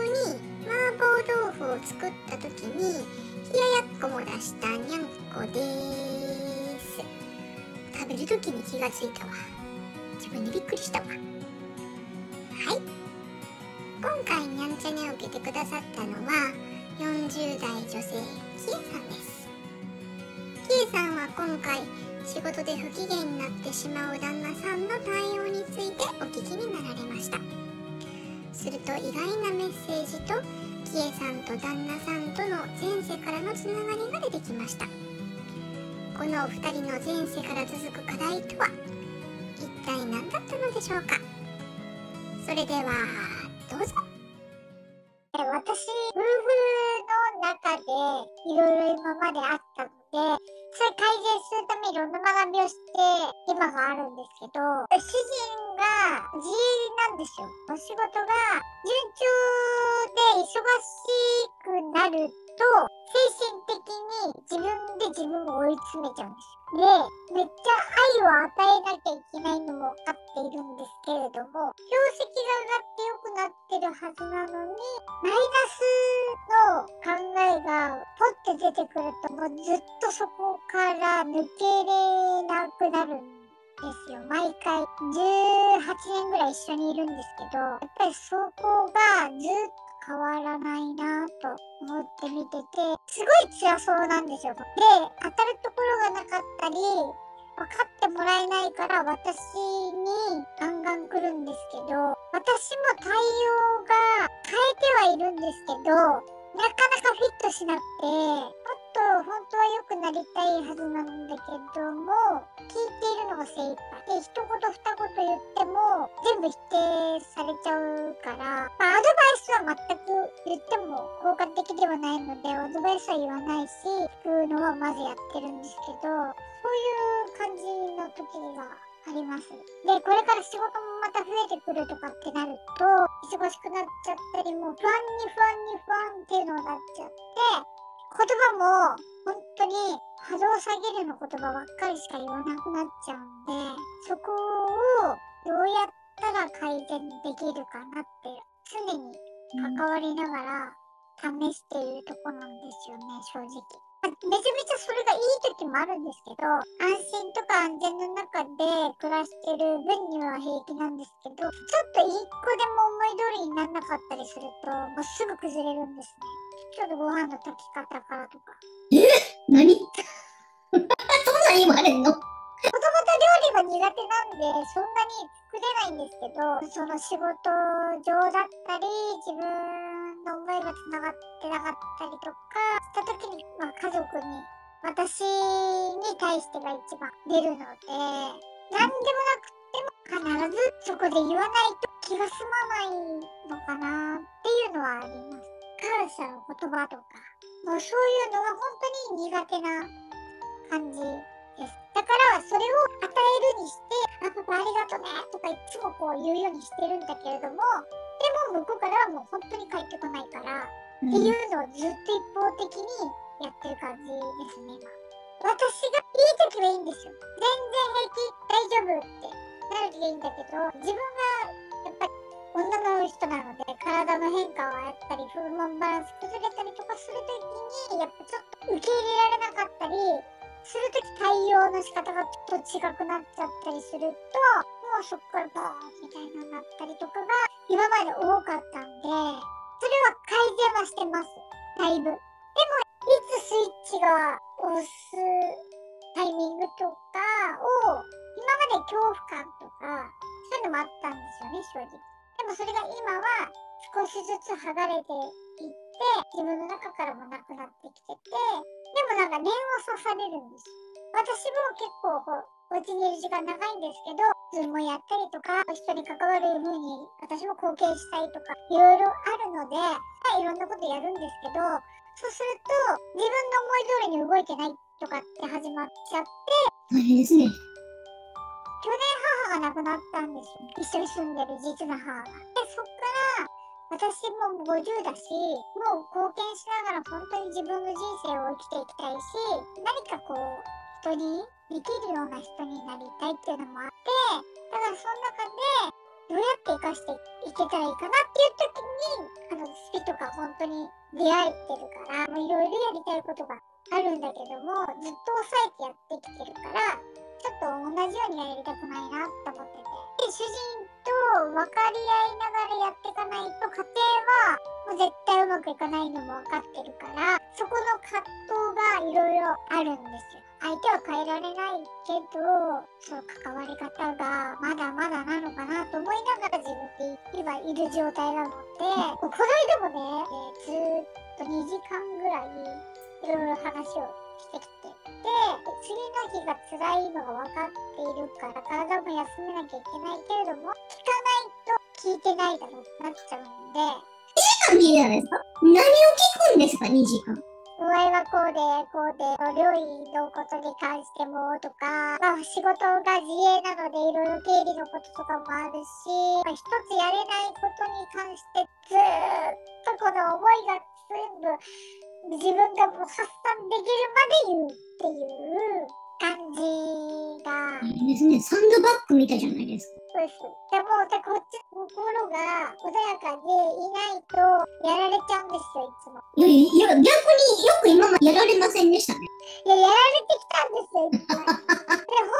に麻婆豆腐を作った時に冷ややっこも出したにゃんこです。食べる時に気がついたわ。自分にびっくりしたわ。はい、今回にゃんちゃねを受けてくださったのは40代女性きえさんです。きえさんは今回仕事で不機嫌になってしまう旦那さんの対応についてお聞きになられました。すると意外なメッセージときえさんと旦那さんとの前世からのつながりが出てきました。このお二人の前世から続く課題とは一体何だったのでしょうか。それではどうぞ。私、夫婦の中でいろいろ今まであったので、それ改善するためにいろんな学びをして今があるんですけど、主人が自営なんですよ。お仕事が順調で忙しくなると精神的に自分で自分を追い詰めちゃうんですよ。で、めっちゃ愛を与えなきゃいけないのも分かっているんですけれども、業績が上がって良くなってるはずなのに、マイナスの考えがポッて出てくると、もうずっとそこから抜けれなくなるんですよ。毎回18年ぐらい一緒にいるんですけど、やっぱりそこがずっと変わらないなと思って見てて、すごい辛そうなんですよ。で、当たるところがなかったり、分かってもらえないから私にガンガン来るんですけど、私も対応が変えてはいるんですけど、なかなかフィットしなくて、もっと本当は良くなりたいはずなんだけども、聞いているのが精一杯で、一言二言言っても全部否定されちゃうから、アドバイスは全く言っても効果的ではないので、アドバイスは言わないし、聞くのはまずやってるんですけど、そういう感じの時があります。で、これから仕事もまた増えてくるとかってなると、忙しくなっちゃったり、もう不安っていうのになっちゃって、言葉も本当に波動下げるの言葉ばっかりしか言わなくなっちゃうんで、そこをどうやったら改善できるかなって常に関わりながら試しているとこなんですよね、正直。めちゃめちゃそれがいい時もあるんですけど、安心とか安全の中で暮らしてる分には平気なんですけど、ちょっと一個でも思い通りにならなかったりすると、もうすぐ崩れるんですね。ちょっとご飯の炊き方からとか。何そんなにもあるの？もともと料理が苦手なんで、そんなに作れないんですけど、その仕事上だったり、自分の思いがつながってなかったりとかした時に、家族に、私に対してが一番出るので、何でもなくても必ずそこで言わないと気が済まないのかなっていうのはあります。感謝の言葉とか、もうそういうのが本当に苦手な感じです。だからそれを与えるにして、パパありがとねとかいつもこう言うようにしてるんだけれども、でも向こうからはもう本当に帰ってこないから、っていうのをずっと一方的にやってる感じですね、今。私がいい時はいいんですよ。全然平気、大丈夫ってなる時はいいんだけど、自分がやっぱり女の人なので、体の変化をやったり、ホルモンバランス崩れたりとかするときに、やっぱちょっと受け入れられなかったりするとき、対応の仕方がちょっと違くなっちゃったりすると、もうそっからボーンみたいなのになったりとかが今まで多かったんで、それは改善はしてます。だいぶ。でも、いつスイッチが押すタイミングとかを、今まで恐怖感とか、そういうのもあったんですよね、正直。でもそれが今は少しずつ剥がれていって、自分の中からもなくなってきてて、でもなんか念を刺されるんです。私も結構お家にいる時間長いんですけど、ズームをやったりとか、人に関わる風に私も貢献したいとか、いろいろあるので、いろんなことやるんですけど、そうすると自分の思い通りに動いてないとかって始まっちゃって、大変ですね。去年母が亡くなったんですよ。一緒に住んでる実の母が。で、そっから私も50だし、もう貢献しながら本当に自分の人生を生きていきたいし、何かこう、人にできるような人になりたいっていうのもあって、だからその中でどうやって生かしていけたらいいかなっていう時に、スピとか本当に出会えてるから、いろいろやりたいことがあるんだけども、ずっと抑えてやってきてるから、ちょっと同じようにはやりたくないなって思ってて。で、主人と分かり合いながらやっていかないと、家庭はもう絶対うまくいかないのも分かってるから、そこの葛藤がいろいろあるんですよ。相手は変えられないけど、その関わり方がまだまだなのかなと思いながら自分で今いる状態なので、この間もね、ずーっと2時間ぐらいいろいろ話をしてきて、で、次の日が辛いのが分かっているから体も休めなきゃいけないけれども、聞かないと聞いてないだろうってなっちゃうんで、2時間聞いたんですか？何を聞くんですか、2時間。お前はこうで、料理のことに関してもとか、仕事が自営なのでいろいろ経理のこととかもあるし、一つやれないことに関してずーっとこの思いが全部自分がもう発散できるまで言うっていう感じが。いいですね。サンドバッグみたいじゃないですか。そうです。でも、こっちの心が穏やかでいないとやられちゃうんですよ、いつも。いや、逆によく今までやられませんでしたね。いや、やられてきたんですよ、いっぱい。で、本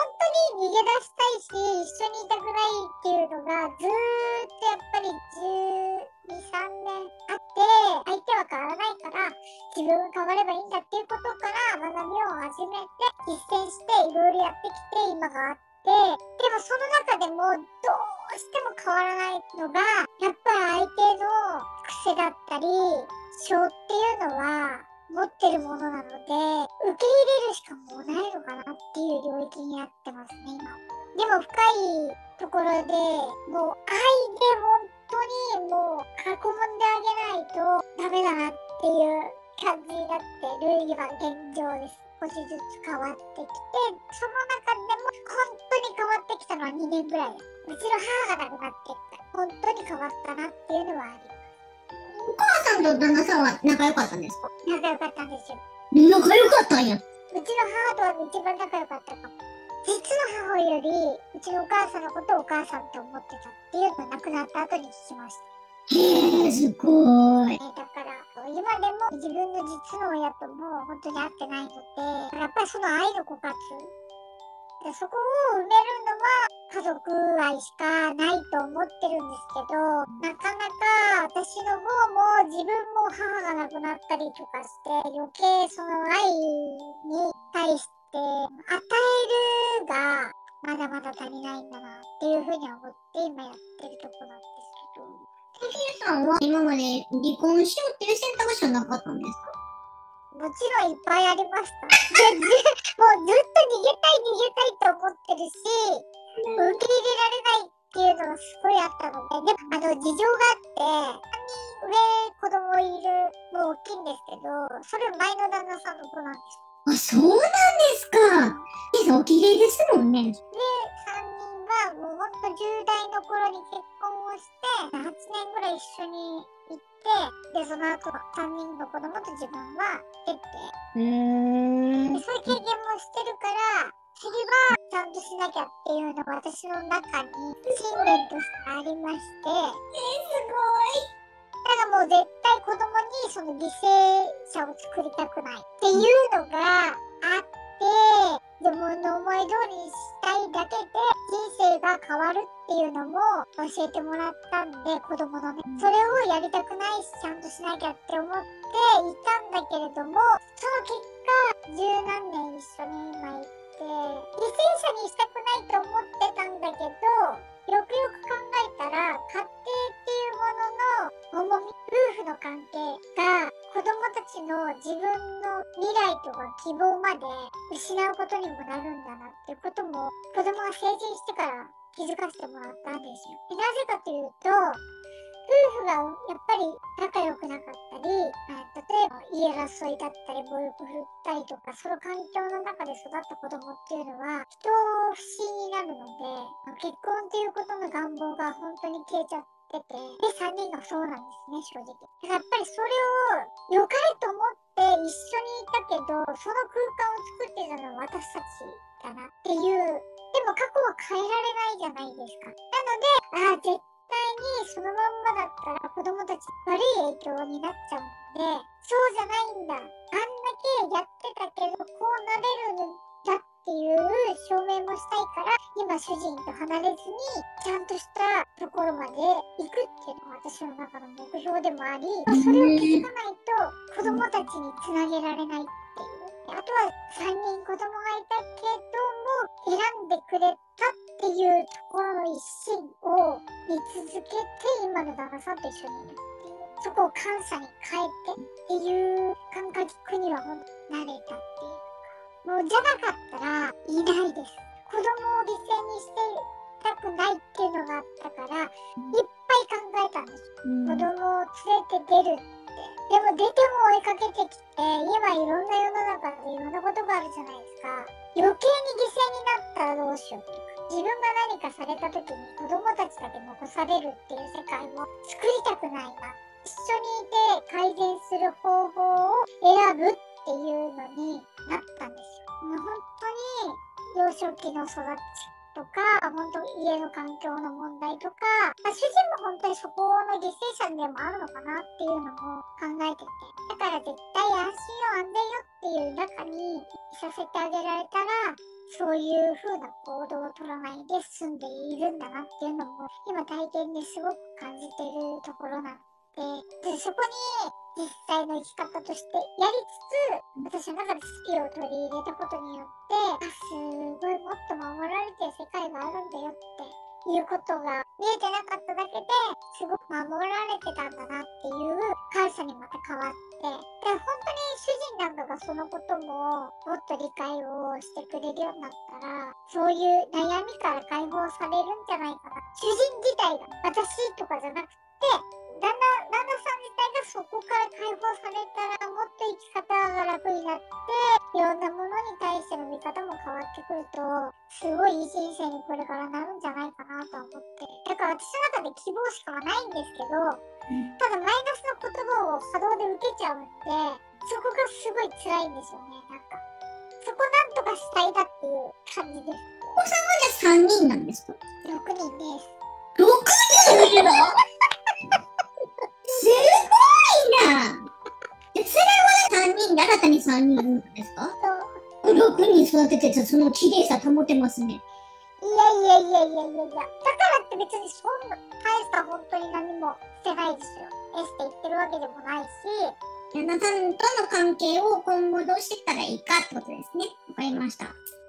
当に逃げ出したいし、一緒にいたくないっていうのが、ずーっとやっぱり12、3年あって、相手は変わらないから、自分が変わればいいんだっていうことから学びを始めて、実践して、いろいろやってきて、今があって、でもその中でも、どうしても変わらないのが、やっぱり相手の癖だったり、性っていうのは、持ってるものなので、受け入れるしかもうないのかなっていう領域になってますね、今。でも深いところで、もう愛で本当にもう囲んであげないとダメだなっていう感じになってる今現状です。少しずつ変わってきて、その中でも本当に変わってきたのは2年ぐらいだ。うちの母が亡くなってきた。本当に変わったなっていうのはあります。お母さんと旦那さんは仲良かったんですか？仲良かったんですよ。仲良かったんや。うちの母とは一番仲良かったかも。実の母より、うちのお母さんのことをお母さんと思ってたっていうのを亡くなった後に聞きました。へえ、すごい。だから、今でも自分の実の親とも本当に会ってないので、やっぱりその愛の枯渇。でそこを埋めるのは家族愛しかないと思ってるんですけど、なかなか私の方も自分も母が亡くなったりとかして、余計その愛に対して与えるがまだまだ足りないんだなっていうふうに思って今やってるとこなんですけど。関根さんは今まで離婚しようっていう選択肢はなかったんですか？もちろんいっぱいありました。もうずっと逃げたいと思ってるし、受け入れられないっていうのがすごいあったので、でも事情があって、3人上子供いる、もう大きいんですけど、それ前の旦那さんの子なんですよ。あ、そうなんですか。お綺麗ですもんね。で、3人はもうほんと10代の頃に結婚をして、8年ぐらい一緒に行って、で、その後3人の子供と自分は出て、でそういう経験もしてるから、次はちゃんとしなきゃっていうのが私の中に信念としてありまして、だからもう絶対子供にその犠牲者を作りたくないっていうのがあって、自分の思い通りにしたいだけで人生が変わるっていうのも教えてもらったんで、子供のね。それをやりたくないし、ちゃんとしなきゃって思っていたんだけれども、その結果、十何年一緒に今いて、犠牲者にしたくないと思ってたんだけど、よくよく考えたら、家庭っていうものの重み、夫婦の関係が子供たちの自分の未来とか希望まで失うことにもなるんだなっていうことも子供が成人してから気づかせてもらったんですよ。でなぜかというと、夫婦がやっぱり仲良くなかったり、例えば言い争いだったり暴力振ったりとか、その環境の中で育った子供っていうのは人不信になるので、結婚っていうことの願望が本当に消えちゃってて、で3人がそうなんですね、正直。だからやっぱりそれを良かれと思って一緒にいたけど、その空間を作ってたのは私たちだなっていうでも過去は変えられないじゃないですか。なので、絶対にそのまんまだったら子供たち悪い影響になっちゃうんで、そうじゃないんだ。あんだけやってたけど、こうなれるんだっていう証明もしたいから、今主人と離れずに、ちゃんとしたところまで行くっていうのが私の中の目標でもあり、それを気づかないと子供たちにつなげられないっていう。あとは3人子供がいたけども、選んでくれたっていうところの一心を見続けて、今の旦那さんと一緒にいるっていう。そこを感謝に変えてっていう感覚には本当に慣れたっていうか、もうじゃなかったらいないです。子供を犠牲にしてたくないっていうのがあったから、いっぱい考えたんです。子供を連れて出るって。でも出ても追いかけてきて、今いろんな世の中でいろんなことがあるじゃないですか。余計に犠牲になったらどうしようとか。自分が何かされた時に子供たちだけ残されるっていう世界も作りたくないな。一緒にいて改善する方法を選ぶっていうのになったんですよ。もう本当に幼少期の育ちとか、本当家の環境の問題とか、主人も本当にそこの犠牲者でもあるのかなっていうのも考えてて、だから絶対安心よ安全よっていう中にいさせてあげられたら、そういう風な行動を取らないで済んでいるんだなっていうのも今体験ですごく感じているところなので、そこに実際の生き方としてやりつつ、私の中でスキルを取り入れたことによって、すごいもっと守られてる世界があるんだよっていうことが見えてなかっただけで、すごく守られてたんだなっていう感謝にまた変わって、で本当に主人なんかがそのことももっと理解をしてくれるようになったら、そういう悩みから解放されるんじゃないかな。主人自体が私とかじゃなくて、旦那さん自体がそこから解放されたら、もっと生き方が楽になって、いろんなものに対しての見方も変わってくると、すごいいい人生にこれからなるんじゃないかなと思って。だから私の中で希望しかはないんですけど、ただマイナスの言葉を波動で受けちゃうんで、そこがすごい辛いんですよね、なんか。そこなんとかしたいなっていう感じです。お子さんはじゃあ3人なんですか？ 6人です。6人いるの？すごいな。それは3人で新たに3人いるんですか？6人育てててその綺麗さ保てますね。いや。だからって別にそんな大した本当に何もしてないですよ。エステ行ってるわけでもないし。旦那さんとの関係を今後どうしていったらいいかってことですね。わかりました。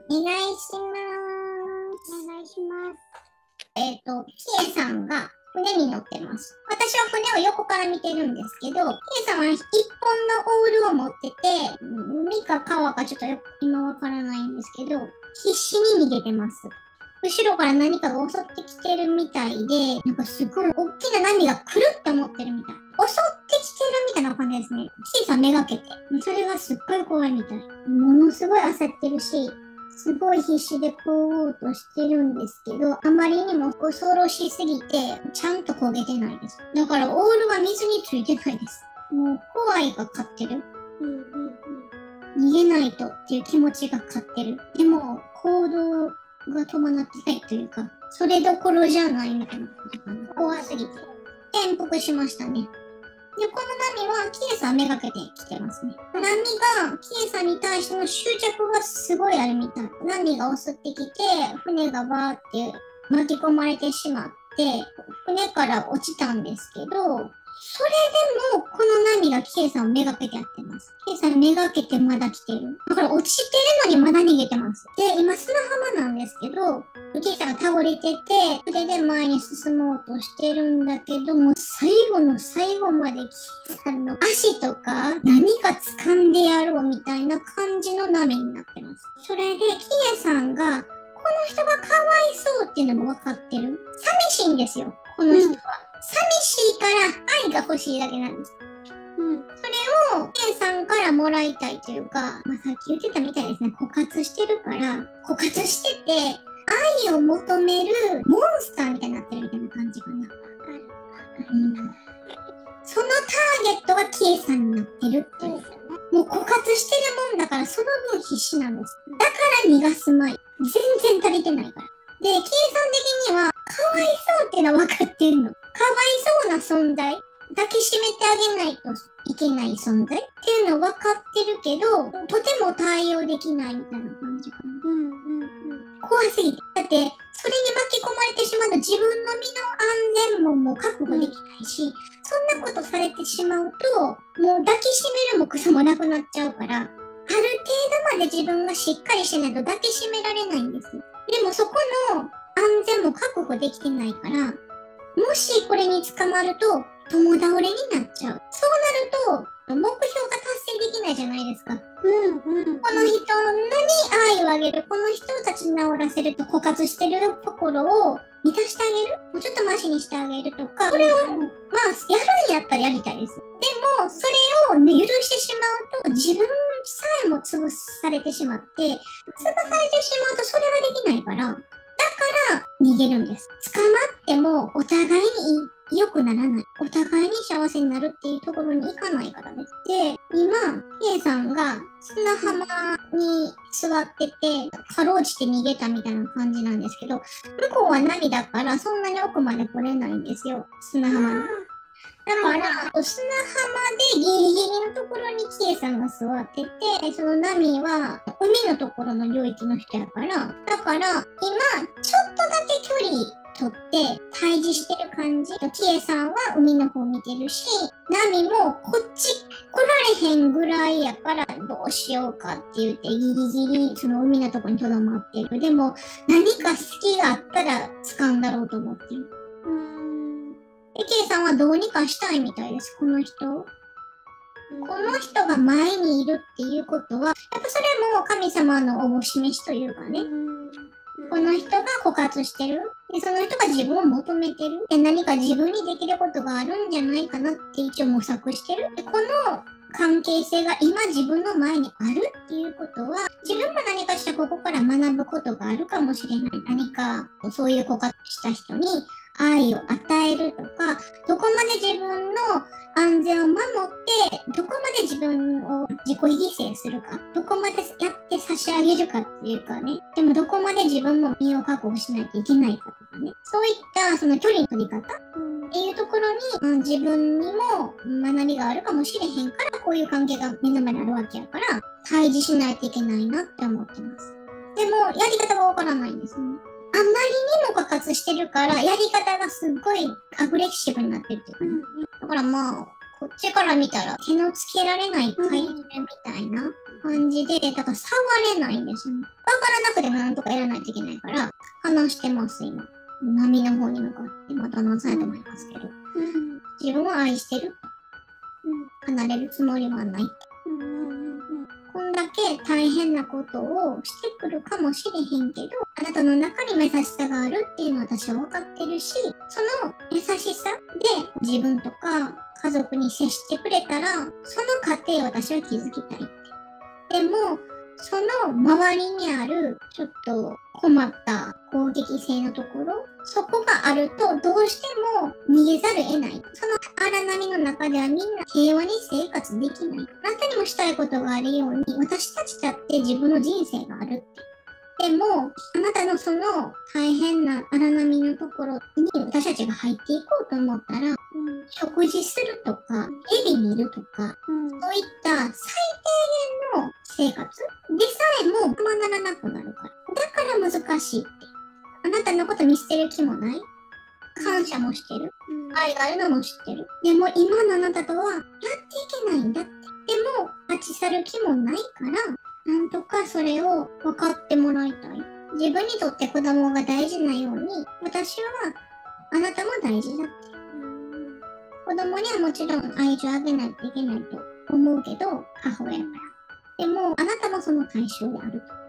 お願いします。お願いします。キエさんが船に乗ってます。私は船を横から見てるんですけど、キエさんは1本のオールを持ってて、海か川かちょっと今わからないんですけど、必死に逃げてます。後ろから何かが襲ってきてるみたいで、なんかすごい大きな波が来るって思ってるみたい。襲ってきてるみたいな感じですね。キエさんめがけて。それがすっごい怖いみたい。ものすごい焦ってるし、すごい必死で漕ごうとしてるんですけど、あまりにも恐ろしすぎて、ちゃんと焦げてないです。だからオールは水についてないです。もう怖いが勝ってる。逃げないとっていう気持ちが勝ってる。でも、行動が伴ってないというか、それどころじゃないみたいなことかな。怖すぎて。転覆しましたね。で、この波はキエさんめがけてきてますね。波がキエさんに対しての執着がすごいあるみたい。波が襲ってきて、船がバーって巻き込まれてしまって、船から落ちたんですけど、それでも、この波がキエさんをめがけてやってます。キエさんめがけてまだ来てる。だから落ちてるのにまだ逃げてます。で、今砂浜なんですけど、キエさんが倒れてて、それで前に進もうとしてるんだけども、最後の最後までキエさんの足とか何か掴んでやろうみたいな感じの波になってます。それでキエさんが、この人がかわいそうっていうのも分かってる。寂しいんですよ、この人は。寂しいから愛が欲しいだけなんです。それを A さんからもらいたいというか、さっき言ってたみたいですね。枯渇してるから、枯渇してて、愛を求めるモンスターみたいになってるみたいな感じかな。そのターゲットが K さんになってるっていう。もう枯渇してるもんだから、その分必死なんです。だから逃がすまい。全然足りてないから。で、計算的には、かわいそうっていうのは分かってんの。かわいそうな存在。抱きしめてあげないといけない存在っていうの分かってるけど、とても対応できないみたいな感じかな。怖すぎて。だって、それに巻き込まれてしまうと自分の身の安全も確保できないし、そんなことされてしまうと、もう抱きしめるもクソもなくなっちゃうから、ある程度まで自分がしっかりしないと抱きしめられないんです。でもそこの安全も確保できてないから、もしこれに捕まると、共倒れになっちゃう。そうなると、目標が達成できないじゃないですか。この人に愛をあげる、この人を立ち直らせると枯渇してるところを満たしてあげる、もうちょっとマシにしてあげるとか、これを、まあ、やるんやったらやりたいです。でも、それを、ね、許してしまうと、自分さえも潰されてしまって、潰されてしまうとそれができないから、だから逃げるんです。捕まってもお互いに良くならない。お互いに幸せになるっていうところに行かないからです。で、今、K さんが砂浜に座ってて、かろうじて逃げたみたいな感じなんですけど、向こうは波だからそんなに奥まで来れないんですよ。砂浜に。だから、砂浜でギリギリのところにKさんが座ってて、その波は海のところの領域の人やから、だから今、ちょっとだけ距離取って対峙してる感じ。Kさんは海の方見てるし、波もこっち来られへんぐらいやからどうしようかって言ってギリギリその海のとこにとどまってる。でも何か隙があったら掴んだろうと思ってる。で、K さんはどうにかしたいみたいです、この人。この人が前にいるっていうことは、やっぱそれも神様のおぼしめしというかね。この人が枯渇してる。で、その人が自分を求めてる。で、何か自分にできることがあるんじゃないかなって一応模索してる。で、この関係性が今自分の前にあるっていうことは、自分も何かしらここから学ぶことがあるかもしれない。何か、そういう枯渇した人に愛を与えるとか、どこまで自分の安全を守って、どこまで自分を自己犠牲するか、どこまでやって差し上げるかっていうかね、でもどこまで自分も身を確保しないといけないかとかね、そういったその距離の取り方っていうところに、自分にも学びがあるかもしれへんから、こういう関係が目の前にあるわけやから、対峙しないといけないなって思ってます。でも、やり方がわからないんですね。あまりにも枯渇してるから、やり方がすっごいアグレッシブになってるっていうかね。だからまあ、こっちから見たら手のつけられない怪獣みたいな感じで、だから触れないんですよね。わからなくてもなんとかやらないといけないから、話してます、今。波の方に向かって、また話されてもいますけど。自分を愛してる。離れるつもりはない。こんだけ大変なことをしてくるかもしれへんけど、あなたの中に優しさがあるっていうのは私は分かってるし、その優しさで自分とか家族に接してくれたら、その過程を私は気づきたいって。でも、その周りにあるちょっと困った攻撃性のところ、そこがあるとどうしても逃げざるを得ない。その荒波の中ではみんな平和に生活できない。あなたにもしたいことがあるように、私たちだって自分の人生があるって。でも、あなたのその大変な荒波のところに私たちが入っていこうと思ったら、食事するとか、蛇見るとか、そういった最低限の生活でさえもままならなくなるから。だから難しいって。あなたのこと見捨てる気もない。感謝もしてる。愛があるのも知ってる。でも今のあなたとはやっていけないんだって。でも立ち去る気もないから、なんとかそれを分かってもらいたい。自分にとって子供が大事なように、私はあなたも大事だって。子供にはもちろん愛情あげないといけないと思うけど、母親から。でも、あなたもその対象であると。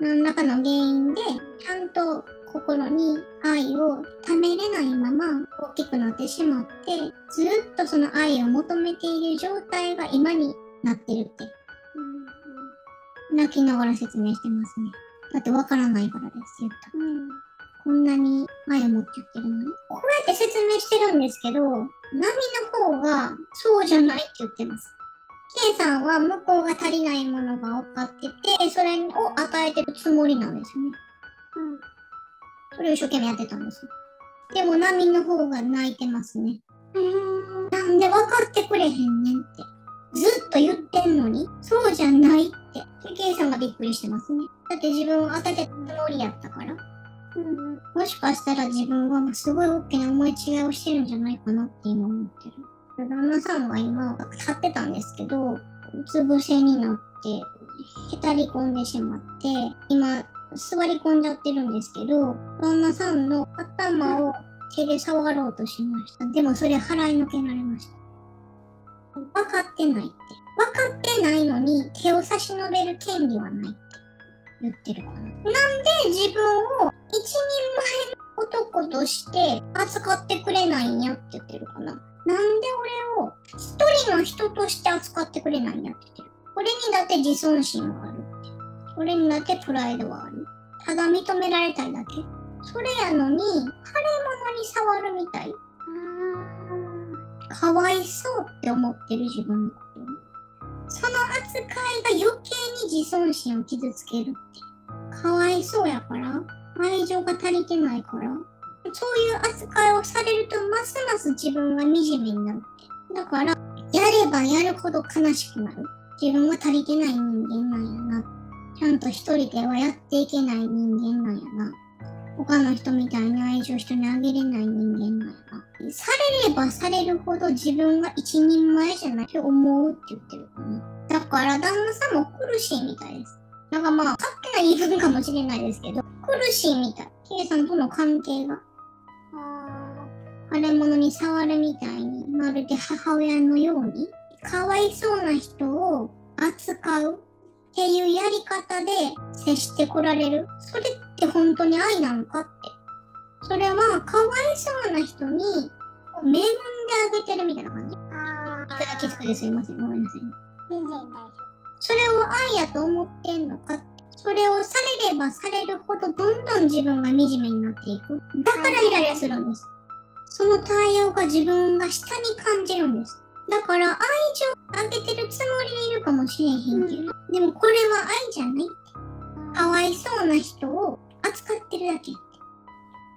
何らかの原因で、ちゃんと心に愛をためれないまま大きくなってしまって、ずっとその愛を求めている状態が今になってるって。泣きながら説明してますね。だってわからないからです、言った。こんなに愛を持って言ってるのに。こうやって説明してるんですけど、波の方がそうじゃないって言ってます。K さんは向こうが足りないものが分かってて、それを与えてるつもりなんですよね。それを一生懸命やってたんですよ。でも、ナミの方が泣いてますね。なんで分かってくれへんねんって。ずっと言ってんのに、そうじゃないって。K さんがびっくりしてますね。だって自分を与えてたつもりやったから。もしかしたら自分はすごい大きな思い違いをしてるんじゃないかなって今思ってる。旦那さんは今立ってたんですけど、うつ伏せになって、へたり込んでしまって、今座り込んじゃってるんですけど、旦那さんの頭を手で触ろうとしました。でもそれ払いのけられました。分かってないって。分かってないのに手を差し伸べる権利はないって言ってるかな。なんで自分を一人前の男として扱ってくれないんやって言ってるかな。なんで俺を一人の人として扱ってくれないんやって言ってる。俺にだって自尊心はあるって。俺にだってプライドはある。ただ認められたいだけ。それやのに、腫れ物に触るみたい。かわいそうって思ってる自分のこと。その扱いが余計に自尊心を傷つけるって。かわいそうやから、愛情が足りてないから、そういう扱いをされるとますます自分が惨めになって。だから、やればやるほど悲しくなる。自分は足りてない人間なんやな。ちゃんと一人ではやっていけない人間なんやな。他の人みたいに愛情人にあげれない人間なんやな。されればされるほど自分が一人前じゃないと思うって言ってるかな。だから旦那さんも苦しいみたいです。なんかまあ、勝手な言い分かもしれないですけど、苦しいみたい。K さんとの関係が。腫れ物に触るみたいに、まるで母親のように、かわいそうな人を扱うっていうやり方で接してこられる。それって本当に愛なのかって。それはかわいそうな人に恵んであげてるみたいな感じ。いただきつくですいません。ごめんなさい。全然大丈それを愛やと思ってんのかって。それをされればされるほどどんどん自分が惨めになっていく。だからイライラするんです。その対応が自分が下に感じるんです。だから愛情あげてるつもりでいるかもしれへんけど、でもこれは愛じゃない。かわいそうな人を扱ってるだけ。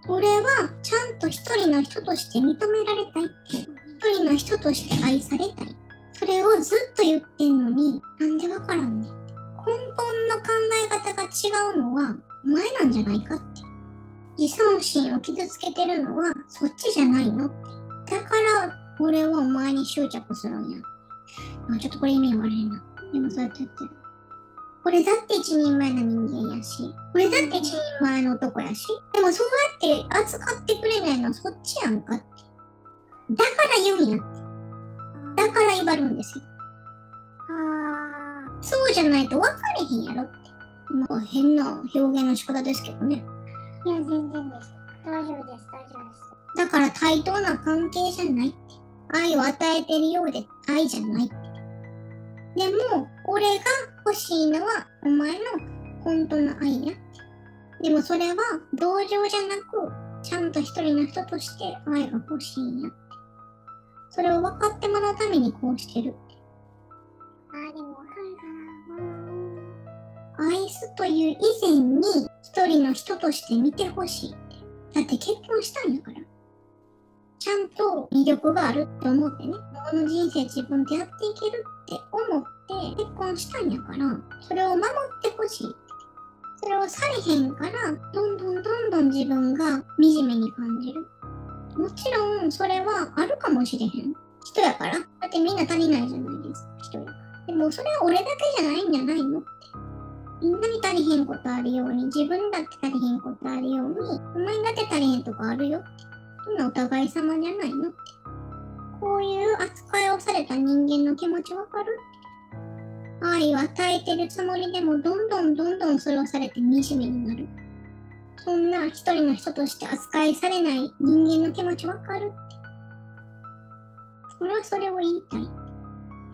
俺はちゃんと一人の人として認められたい。一人の人として愛されたい。それをずっと言ってんのに、なんでわからんねん。根本の考え方が違うのはお前なんじゃないかって。自尊心を傷つけてるのはそっちじゃないのって。だから俺はお前に執着するんや。ちょっとこれ意味悪いな。でもそうやって言ってる。俺だって一人前の人間やし、俺だって一人前の男やし、でもそうやって扱ってくれないのはそっちやんかって。だから言うんやって。だから威張るんですよ。そうじゃないと分かれへんやろって。まあ変な表現の仕方ですけどね。夫。いや、全然です。大丈夫です、大丈夫です。だから対等な関係じゃないって。愛を与えてるようで愛じゃないって。でも、俺が欲しいのはお前の本当の愛やって。でもそれは同情じゃなく、ちゃんと一人の人として愛が欲しいんやって。それを分かってもらうためにこうしてるって。でもわかるかな。愛すという以前に一人の人として見てほしいって。だって結婚したんやから。ちゃんと魅力があるって思ってね、この人生自分でやっていけるって思って結婚したんやから、それを守ってほしい。それをされへんから、どんどん自分が惨めに感じる。もちろんそれはあるかもしれへん。人やから。だってみんな足りないじゃないですか、人やから。でもそれは俺だけじゃないんじゃないのって。みんなに足りへんことあるように、自分だって足りへんことあるように、お前だって足りへんとこあるよって。そんなお互い様じゃないのって。こういう扱いをされた人間の気持ちわかる？愛を与えてるつもりでもどんどんそれをされて惨めになる。そんな一人の人として扱いされない人間の気持ちわかるって。俺はそれを言いたい。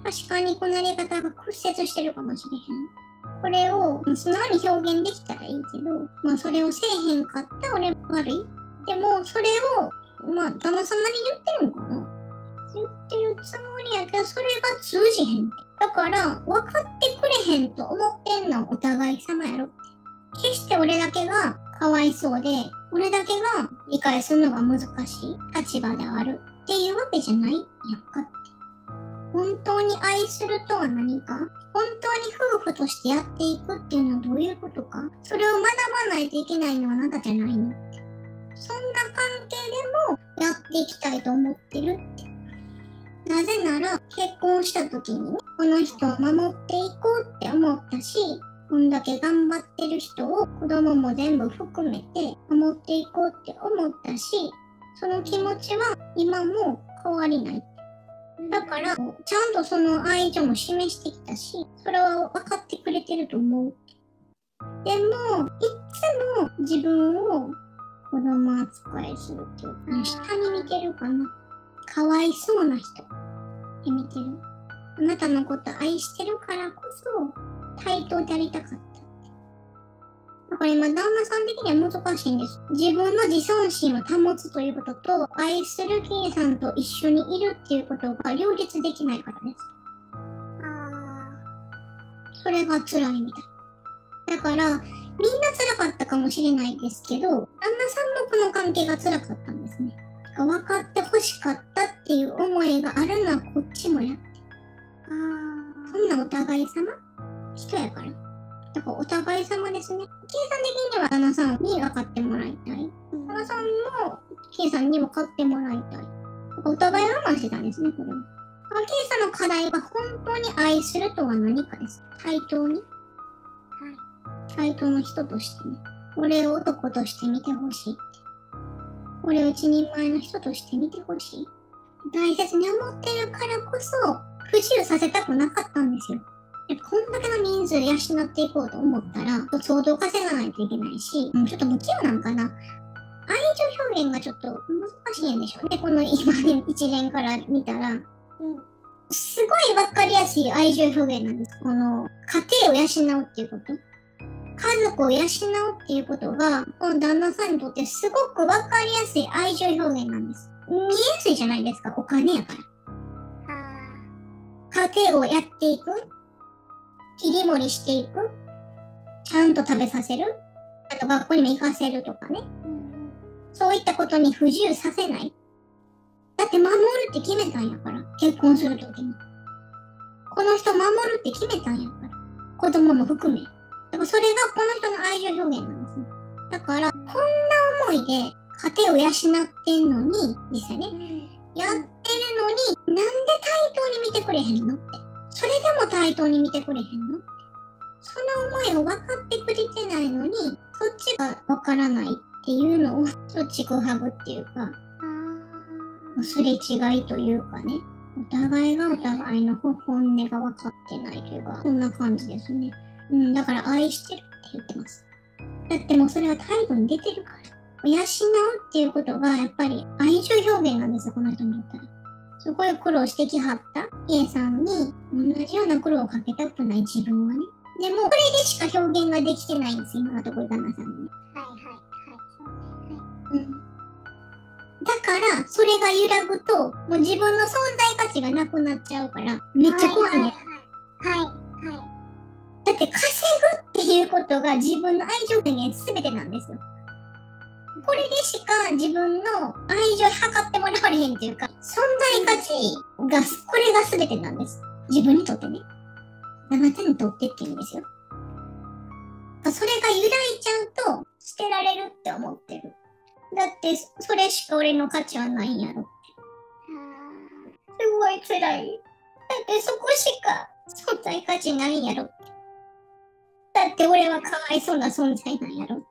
確かにこのやり方が屈折してるかもしれへん。これを素直に表現できたらいいけど、まあそれをせえへんかった俺悪い。でもそれを旦那様に言ってるのかな。言ってるつもりやけど、それが通じへんって。だから、分かってくれへんと思ってんのはお互い様やろって。決して俺だけがかわいそうで、俺だけが理解するのが難しい立場であるっていうわけじゃないやんかって。本当に愛するとは何か、本当に夫婦としてやっていくっていうのはどういうことか、それを学ばないといけないのはあなたじゃないのって。そんな関係でもやっていきたいと思ってるって。なぜなら結婚した時にね、この人を守っていこうって思ったし、こんだけ頑張ってる人を子供も全部含めて守っていこうって思ったし、その気持ちは今も変わりない。だから、ちゃんとその愛情も示してきたし、それは分かってくれてると思う。でも、いつも自分を子供扱いするっていうか、下に見てるかな。かわいそうな人って見てる。あなたのこと愛してるからこそ、対等でありたかった。だから今、旦那さん的には難しいんです。自分の自尊心を保つということと、愛するKさんと一緒にいるっていうことが両立できないからです。それが辛いみたい。だから、みんな辛かったかもしれないですけど、旦那さんもこの関係が辛かったんですね。分かって欲しかったっていう思いがあるのはこっちもやって。そんなお互い様人やから。だからお互い様ですね。Kさん的には旦那さんに分かってもらいたい。旦那さんもKさんに分かってもらいたい。お互い我慢してたんですね、これは。Kさんの課題は本当に愛するとは何かです。対等に。対等の人としてね。俺を男として見てほしいって。俺を一人前の人として見てほしい。大切に思ってるからこそ、不自由させたくなかったんですよ。こんだけの人数で養っていこうと思ったら、相当稼がないといけないし、ちょっと不器用なんかな。愛情表現がちょっと難しいんでしょうね。この今一連から見たら。すごいわかりやすい愛情表現なんです。この家庭を養うっていうこと。家族を養うっていうことが、この旦那さんにとってすごくわかりやすい愛情表現なんです。見えやすいじゃないですか、お金やから。家庭をやっていく。切り盛りしていく。ちゃんと食べさせる。あと学校にも行かせるとかね。そういったことに不自由させない。だって守るって決めたんやから。結婚するときに。この人守るって決めたんやから。子供も含め。だからそれがこの人の愛情表現なんですね。だから、こんな思いで家庭を養ってんのに、実際ね、やってるのに、なんで対等に見てくれへんのって。それでも対等に見てくれへんのって。その思いを分かってくれてないのに、そっちが分からないっていうのを、ちょちくはぐっていうか、すれ違いというかね、お互いがお互いの本音が分かってないというか、そんな感じですね。だから愛してるって言ってます。だってもうそれは態度に出てるから。養うっていうことがやっぱり愛情表現なんですよ、この人にとったら。すごい苦労してきはった A さんに同じような苦労をかけたくない自分はね。でもこれでしか表現ができてないんですよ、今のところ旦那さんにね。だから、それが揺らぐと、もう自分の存在価値がなくなっちゃうから、めっちゃ怖いね。だって稼ぐっていうことが自分の愛情表現全てなんですよ。これでしか自分の愛情を測ってもらわれへんっていうか、存在価値が、これが全てなんです。自分にとってね。あなたにとってって言うんですよ。それが揺らいちゃうと、捨てられるって思ってる。だって、それしか俺の価値はないんやろって。すごい辛い。だってそこしか存在価値ないんやろって。だって俺はかわいそうな存在なんやろって。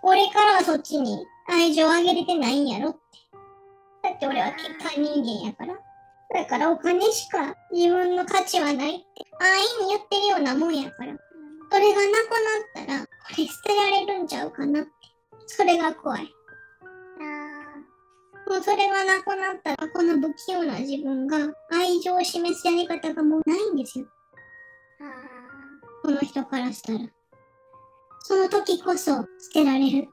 俺からはそっちに愛情をあげれてないんやろって。だって俺は他人間やから。だからお金しか自分の価値はないって。安易に言ってるようなもんやから。それがなくなったら、これ捨てられるんちゃうかなって。それが怖い。もうそれがなくなったら、この不器用な自分が愛情を示すやり方がもうないんですよ。この人からしたら。その時こそ捨てられるって。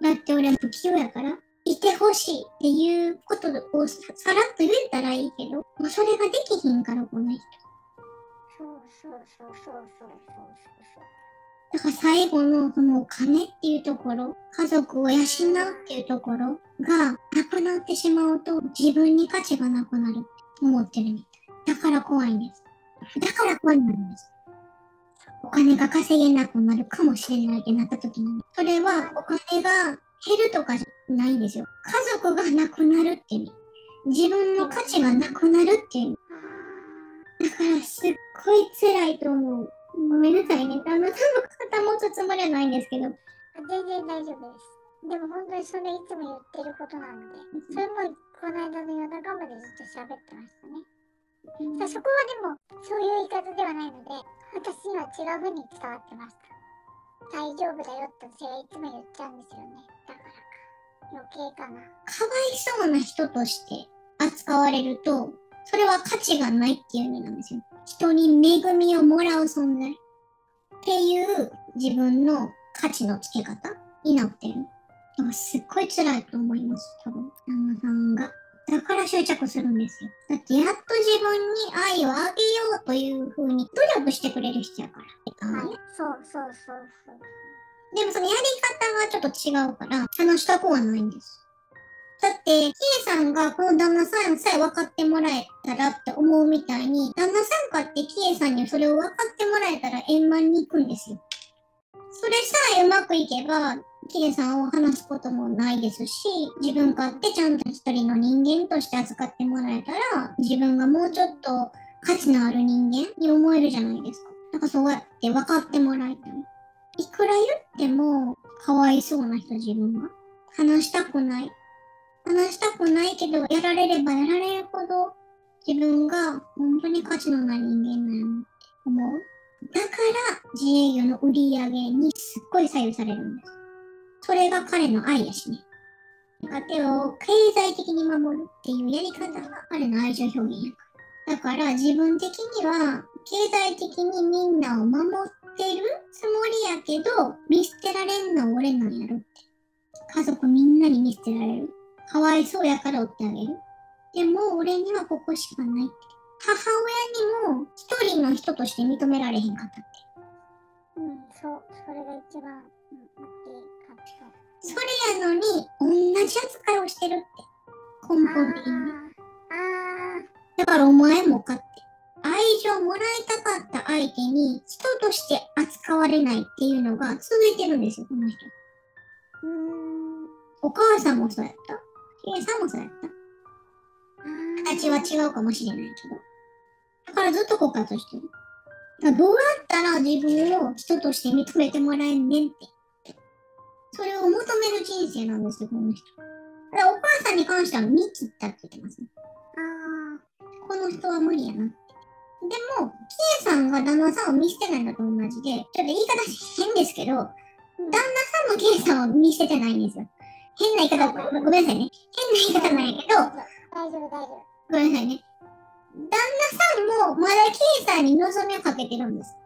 だって俺は不器用やから。いてほしいっていうことをさらっと言えたらいいけど、もうそれができひんから、この人。そう。だから最後のそのお金っていうところ、家族を養うっていうところがなくなってしまうと自分に価値がなくなるって思ってるみたい。だから怖いんです。だから怖いんです。お金が稼げなくなるかもしれないってなった時に、それはお金が減るとかじゃないんですよ。家族がなくなるっていう意味。自分の価値がなくなるっていう意味。だからすっごい辛いと思う。ごめんなさいね。旦那さんの肩持つつもりはないんですけど。全然大丈夫です。でも本当にそれいつも言ってることなので、それもこの間の夜中までずっと喋ってましたね。そこはでも、そういう言い方ではないので、私には違う風に伝わってました。大丈夫だよって私はいつも言っちゃうんですよね。だからか。余計かな。かわいそうな人として扱われると、それは価値がないっていう意味なんですよ。人に恵みをもらう存在っていう自分の価値のつけ方になってる。だからすっごい辛いと思います、多分、旦那さんが。だから執着するんですよ。だってやっと自分に愛をあげようという風に努力してくれる人やから。はい、そう。でもそのやり方がちょっと違うから、話したくはないんです。だって、キエさんがこの旦那さんさえ分かってもらえたらって思うみたいに、旦那さんかってキエさんにそれを分かってもらえたら円満に行くんですよ。それさえうまくいけば、キエさんを話すこともないですし、自分勝手ちゃんと一人の人間として扱ってもらえたら、自分がもうちょっと価値のある人間に思えるじゃないですか。だからそうやって分かってもらいたい。いくら言っても、かわいそうな人自分が。話したくない。話したくないけど、やられればやられるほど、自分が本当に価値のない人間なのって思う。だから自営業の売り上げにすっごい左右されるんです。それが彼の愛やしね。家庭を経済的に守るっていうやり方が彼の愛情表現やから。だから自分的には経済的にみんなを守ってるつもりやけど、見捨てられんの俺なんやろって。家族みんなに見捨てられる。かわいそうやから追ってあげる。でも俺にはここしかないって。母親にも一人の人として認められへんかったって。そう。それが一番、大きかった。それやのに、同じ扱いをしてるって。根本的に。だからお前もかって。愛情もらいたかった相手に人として扱われないっていうのが続いてるんですよ、この人。お母さんもそうやった。キエさんもそうやった。形は違うかもしれないけど。だからずっと告発してる。だからどうやったら自分を人として認めてもらえんねんって。それを求める人生なんですよ、この人。だからお母さんに関しては見切ったって言ってますね。この人は無理やなって。でも、キエさんが旦那さんを見捨てないのと同じで、ちょっと言い方変ですけど、旦那さんもキエさんを見捨ててないんですよ。変な言い方、ごめんなさいね。変な言い方なんやけど、大丈夫。ごめんなさいね。旦那さんもまだキエさんに望みをかけてるんです。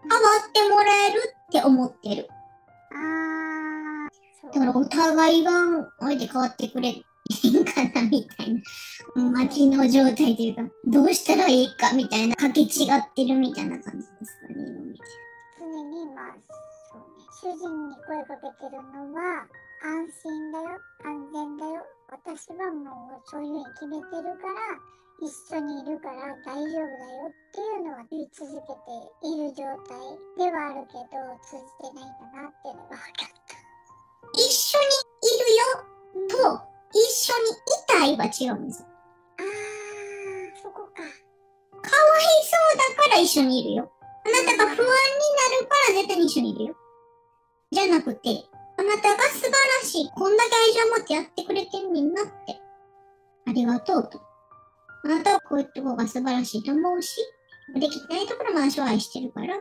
変わってもらえるって思ってる。だからお互いが相手変わってくれへんかなみたいな。街の状態というか、どうしたらいいかみたいな、掛け違ってるみたいな感じですかね、今見て。常にそうね、主人に声かけてるのは、安心だよ、安全だよ、私はもうそういうふうに決めてるから、一緒にいるから大丈夫だよっていうのは言い続けている状態ではあるけど、通じてないんだなっていうのが分かった。一緒にいるよと、一緒にいたいは違うんです。そこか。かわいそうだから一緒にいるよ。あなたが不安になるから絶対に一緒にいるよ。じゃなくて、あなたが素晴らしい。こんだけ愛情持ってやってくれてんねんなって。ありがとうと。あなたはこういうとこが素晴らしいと思うし、できてないところも私は愛してるから、あ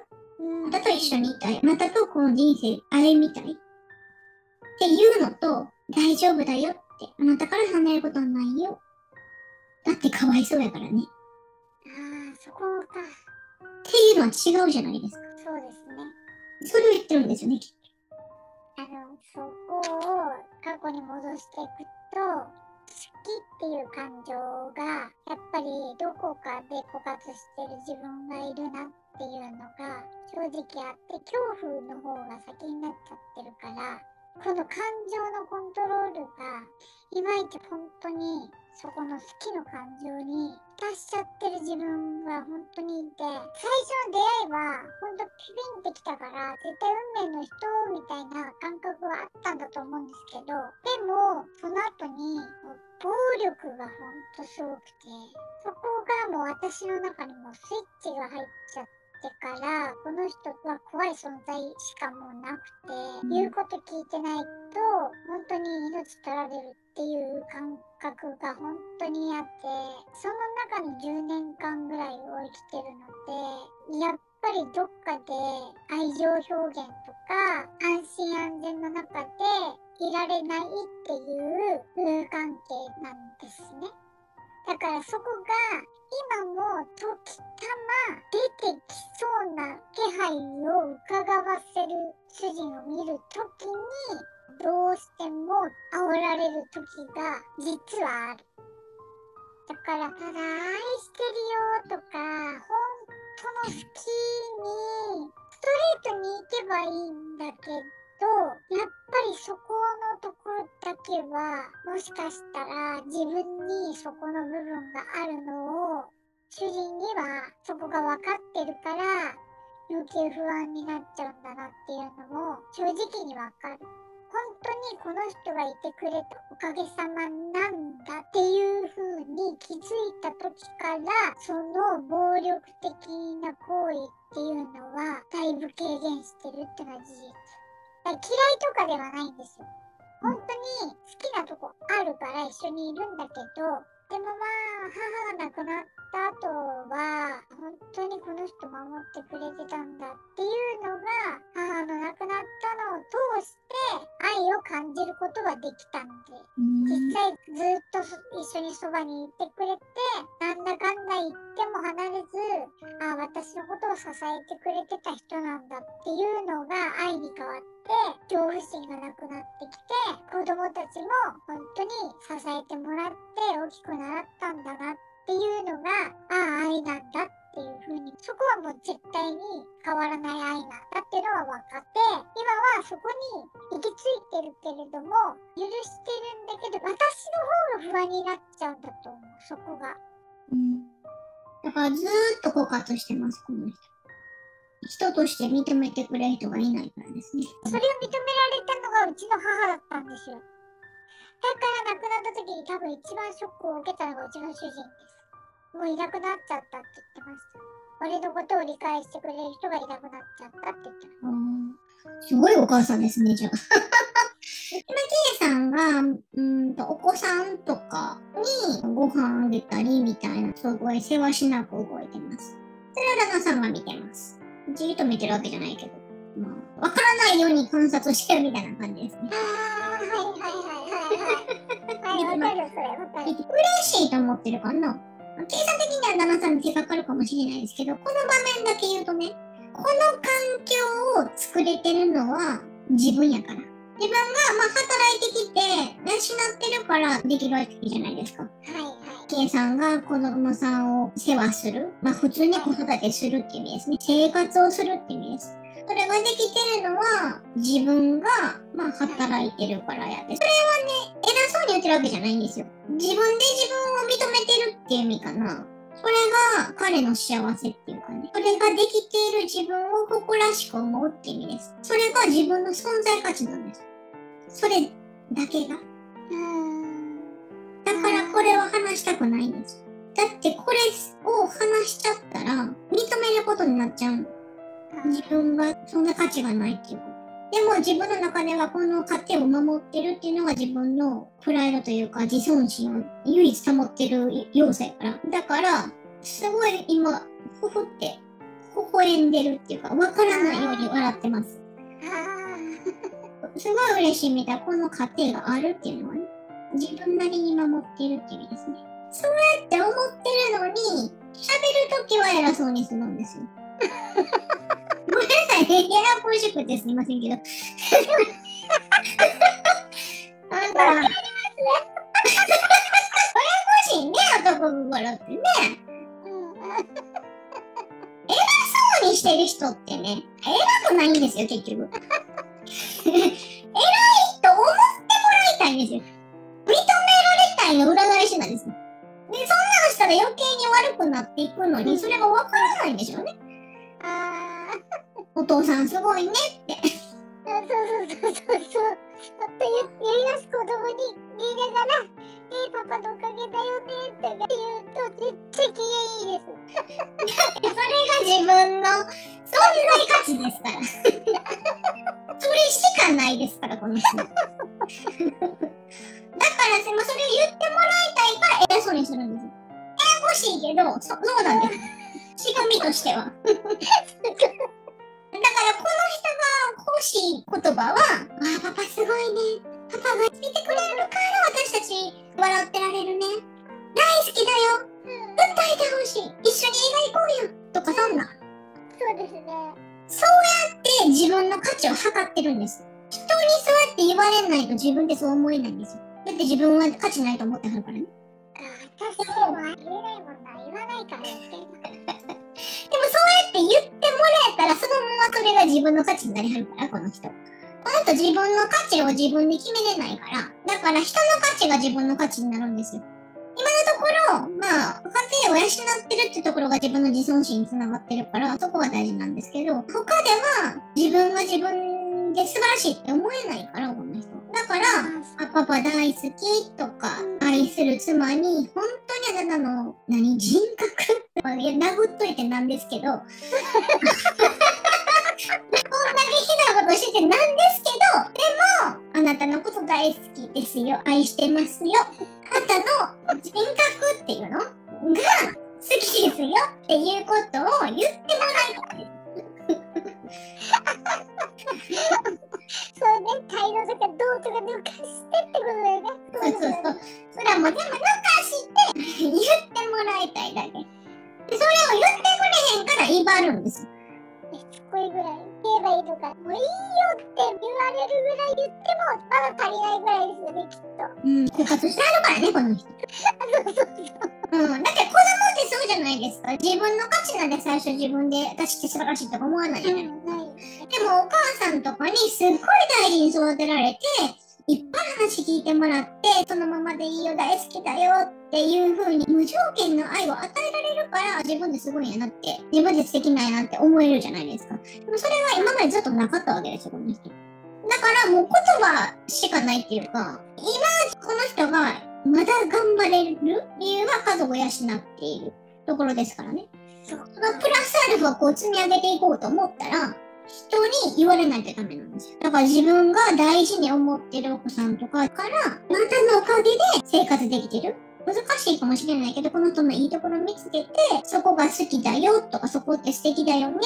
なたと一緒にいたい。あなたとこの人生歩みたい。っていうのと、大丈夫だよって。あなたから離れることはないよ。だってかわいそうやからね。そこか。っていうのは違うじゃないですか。そうですね。それを言ってるんですよね、きっと。そこを過去に戻していくっと、好きっていう感情がやっぱりどこかで枯渇してる自分がいるなっていうのが正直あって、恐怖の方が先になっちゃってるから、この感情のコントロールがいまいち本当にそこの好きの感情に達しちゃってる自分が本当にいて、最初の出会いは本当ピピンってきたから絶対運命の人みたいな感覚はあったんだと思うんですけど、でもその後に暴力が本当すごくて、そこがもう私の中にもスイッチが入っちゃってから、この人は怖い存在しかもうなくて、言うこと聞いてないと本当に命取られるっていう感覚が本当にあって、その中の10年間ぐらいを生きてるので、やっぱりどっかで愛情表現とか安心安全の中でいられないっていう関係なんですね。だからそこが今も時たま出てきそうな気配を伺わせる主人を見るときに、どうしても煽られる時が実はある。だからただ愛してるよとか本当の好きにストレートに行けばいいんだけど、やっぱりそこのところだけはもしかしたら自分にそこの部分があるのを主人にはそこが分かってるから余計不安になっちゃうんだなっていうのも正直に分かる。本当にこの人がいてくれたおかげさまなんだっていう風に気づいた時から、その暴力的な行為っていうのはだいぶ軽減してるってのは事実。嫌いとかではないんですよ。本当に好きなとこあるから一緒にいるんだけど、でも母が亡くなった後は本当にこの人守ってくれてたんだっていうのが、母の亡くなったのを通して愛を感じることができたんで、実際ずっと一緒にそばにいてくれて、なんだかんだ言っても離れず、私のことを支えてくれてた人なんだっていうのが愛に変わって、恐怖心がなくなってきて、子供たちも本当に支えてもらって大きくなったんだなっていうのが、愛なんだっていう風に、そこはもう絶対に変わらない愛なんだっていうのは分かって、今はそこに行き着いてるけれども許してるんだけど、私の方が不安になっちゃうんだと思う、そこが。だからずーっと枯渇してます、この人。人として認めてくれる人がいないからですね。それを認められたのがうちの母だったんですよ。だから亡くなった時に多分一番ショックを受けたのがうちの主人です。もういなくなっちゃったって言ってました。俺のことを理解してくれる人がいなくなっちゃったって言ってました。すごいお母さんですね、じゃあ。今、K さんが、お子さんとかにご飯あげたりみたいな、すごい世話しなく動いてます。それは旦那さんが見てます。じーっと見てるわけじゃないけど、わからないように観察してるみたいな感じですね。嬉しいと思ってるかな。計算的には旦那さんに手がかかるかもしれないですけど、この場面だけ言うとね、この環境を作れてるのは自分やから。自分が働いてきて養ってるからできるわけじゃないですか。K さんが子供さんを世話する。普通に子育てするっていう意味ですね。生活をするっていう意味です。それができてるのは自分が働いてるからやって。それはね、偉そうに言ってるわけじゃないんですよ。自分で自分を認めてるっていう意味かな。それが彼の幸せっていうかね。それができている自分を誇らしく思うって意味です。それが自分の存在価値なんです。それだけが。だからこれは話したくないんです。だってこれを話しちゃったら認めることになっちゃう。自分がそんな価値がないっていうこと。でも自分の中ではこの家庭を守ってるっていうのが自分のプライドというか自尊心を唯一保ってる要素やから。だから、すごい今、ふふって微笑んでるっていうか、わからないように笑ってます。すごい嬉しいみたい。この家庭があるっていうのはね、自分なりに守ってるっていう意味ですね。そうやって思ってるのに、喋るときは偉そうにするんですよ。ごめんなさいね、ややこしくてすみませんけど。なんか、かくからってね。うん。そうにしてる人ってね、偉くないんですよ、結局。偉いと思ってもらいたいんですよ。認められたいの裏返しなんですよ。で、そんなのしたら余計に悪くなっていくのに、それがわからないんでしょうね。ああ。お父さんすごいねって。そうそうそう。と言い出す子供に言いながら、パパのおかげだよねって言うと、めっちゃ機嫌いいです。それが自分の存在価値ですから。それしかないですから、この人。だからそれを言ってもらいたいから偉そうにするんですよ。ややこしいけど、そうなんです。仕組みとしては。だからこの人が欲しい言葉は、パパすごいね。パパが見てくれるから私たち笑ってられるね。大好きだよ。訴えてほしい。一緒に映画行こうよ。とかそんな。そうですね。そうやって自分の価値を測ってるんです。人にそうやって言われないと自分でそう思えないんですよ。だって自分は価値ないと思ってはるからね。私は言えないもんな。言わないからね。でもそうやって言ってもらえたらそのままそれが自分の価値になりはるから、この人。この人自分の価値を自分で決めれないから、だから人の価値が自分の価値になるんですよ。今のところ、家庭を養ってるってところが自分の自尊心につながってるから、そこが大事なんですけど、他では自分が自分で素晴らしいって思えないから、この人。だから、パパ大好きとか、愛する妻に、本当にあなたの、人格殴っといてなんですけど、こんだけひどいことしててなんですけど、でも、あなたのこと大好きですよ。愛してますよ。あなたの人格っていうのが好きですよっていうことを言ってもらいたいです。そうね、態度とかどうとか抜かしてってことだよね。そう。それはもう全部抜かして言ってもらいたいだけ。でそれを言ってくれへんから威張るんですよ。しつこいぐらい言えばいいのか。もういいよって言われるぐらい言ってもまだ足りないぐらいですよね、きっと。枯渇してあるからね、この人。そう。だって子供ってそうじゃないですか。自分の価値なんで最初自分で私って素晴らしいとか思わないじゃないですか。ない。でもお母さんとかにすっごい大事に育てられて、いっぱい話聞いてもらって、そのままでいいよ、大好きだよっていう風に無条件の愛を与えられるから自分ですごいんやなって、自分で素敵なんやなって思えるじゃないですか。でもそれは今までずっとなかったわけですよ、この人。だからもう言葉しかないっていうか、今この人がまだ頑張れる理由は家族を養っているところですからね。プラスアルファこう積み上げていこうと思ったら、人に言われないとダメなんですよ。だから自分が大事に思ってるお子さんとかから、あなたのおかげで生活できてる。難しいかもしれないけど、この人のいいところ見つけて、そこが好きだよとか、そこって素敵だよねって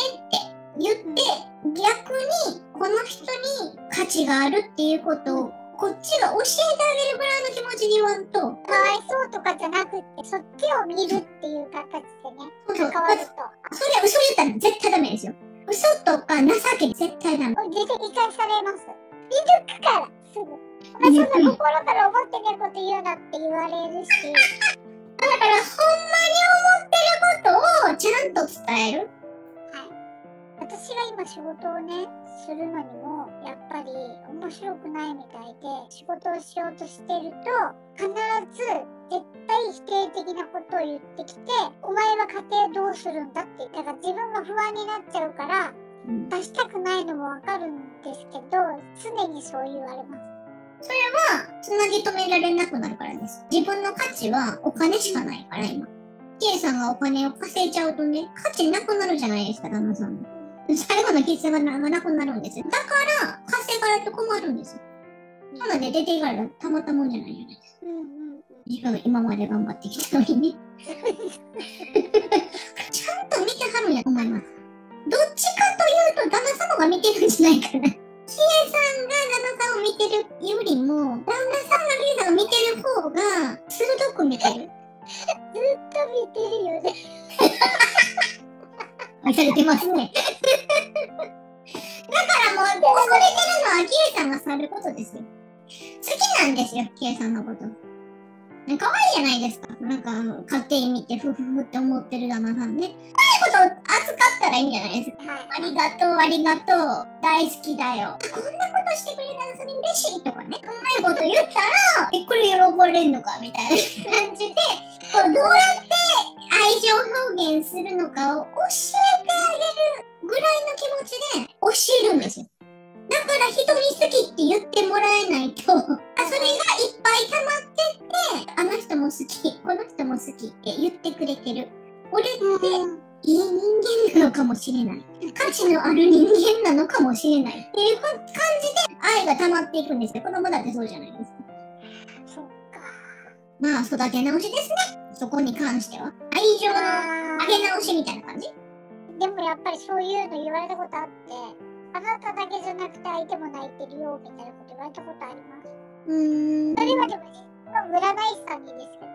言って、逆にこの人に価値があるっていうことを、こっちが教えてあげるぐらいの気持ちで言わんと、かわいそうとかじゃなくて、そっちを見るっていう形でね、そう関わると。それ嘘言ったら絶対ダメですよ。嘘とか情け絶対ダメ。絶対理解されます。見抜くから、すぐ。そんな心から思ってないこと言うなって言われるし。だからほんまに思ってることをちゃんと伝える。私が今仕事をね、するのにも、やっぱり面白くないみたいで、仕事をしようとしてると、必ず絶対否定的なことを言ってきて、お前は家庭どうするんだって、だから自分が不安になっちゃうから、出したくないのもわかるんですけど、常にそう言われます。それは、つなぎ止められなくなるからです。自分の価値はお金しかないから、今。K さんがお金を稼いちゃうとね、価値なくなるじゃないですか、旦那さんの。最後の金銭がなくなるんですよ。だから、稼がれて困るんですよ。なので、出ていかれたらたまったもんじゃないじゃないですか。自分今まで頑張ってきたのにね。ちゃんと見てはるんやと思います。どっちかというと、旦那様が見てるんじゃないかな。K さんが旦那さんを見てるよりも、旦那さんが K さんを見てる方が、鋭く見てる。ずっと見てるよね。愛されてますね。だからもう、恐れてるのは K さんがされることですよ。好きなんですよ、K さんのこと。ね、可愛いじゃないですか。なんか、勝手に見て、ふふふって思ってる旦那さんね。そういうこと扱ったらいいんじゃないですか。はい。ありがとう、ありがとう。大好きだよ。こんなことしてくれたらそれ嬉しいとかね。こんなこと言ったら、これ喜ばれんのかみたいな感じで、こうどうやって愛情表現するのかを教えてあげるぐらいの気持ちで教えるんですよ。だから人に好きって言ってもらえないと、それがいっぱい溜まってって、あの人も好き、この人も好きって言ってくれてる。俺っていい人間なのかもしれない。価値のある人間なのかもしれないっていう感じで愛が溜まっていくんですよ。子供だってそうじゃないですか。そっか。まあ育て直しですね。そこに関しては。愛情の上げ直しみたいな感じ。でもやっぱりそういうの言われたことあって、あなただけじゃなくて相手も泣いてるよみたいなこと言われたことあります。それはでも占い師さんにですけど。